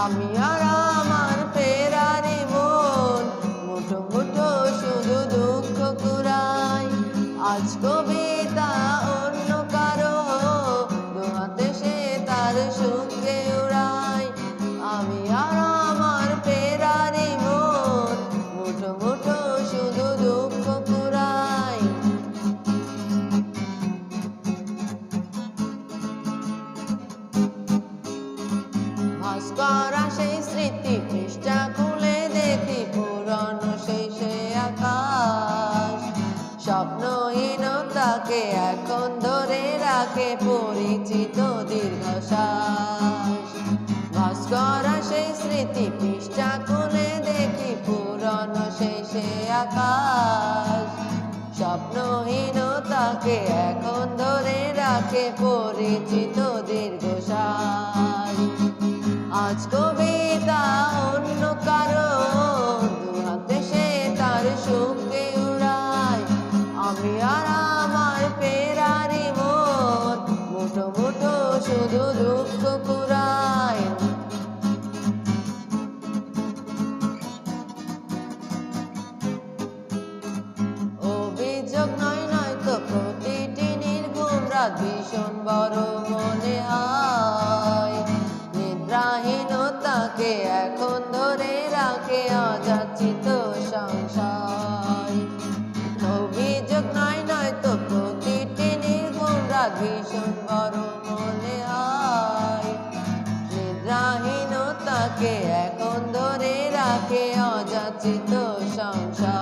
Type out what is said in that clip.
আমি আর আমার ফেরারি মন, মুঠো মুঠো শুধু দুঃখ কুড়াই। আজ কবিতা অন্য কারো, দুহাতে সে তার সুখকে উড়ায়। আমি আর আমার ফেরারি মন, মুঠো মুঠো শুধু দুঃখ কুড়াই। ভাস করা সেই স্মৃতি পৃষ্ঠা খুলে দেখি পুরনো সেই আকাশ। স্বপ্নহীনতাকে এখন ধরে রাখে পরিচিত দীর্ঘশ্বাস। ভাস করা সেই স্মৃতি পৃষ্ঠা খুলে দেখি পুরনো সেই আকাশ। স্বপ্নহীনতাকে এখন ধরে রাখে পরিচিত দীর্ঘশ্বাস। আজ কবিতা অন্য কারো, দুহাতে সে তার সুখকে উড়ায়। আমি আর আমার ফেরারি মন, মুঠো মুঠো শুধু দুঃখ কুড়ায়। অভিযোগ নয় নয়তো প্রতিটি নির্ঘুম রাত ভীষণ বড় মনে হয়। নিদ্রাহীনতাকে এখন ধরে রাখে অযাচিত সংশয়। অভিযোগ নয় নয়তো প্রতিটি নির্ঘুম রাত ভীষণ বড় মনে হয়। নিদ্রাহীনতাকে এখন ধরে রাখে অযাচিত সংশয়।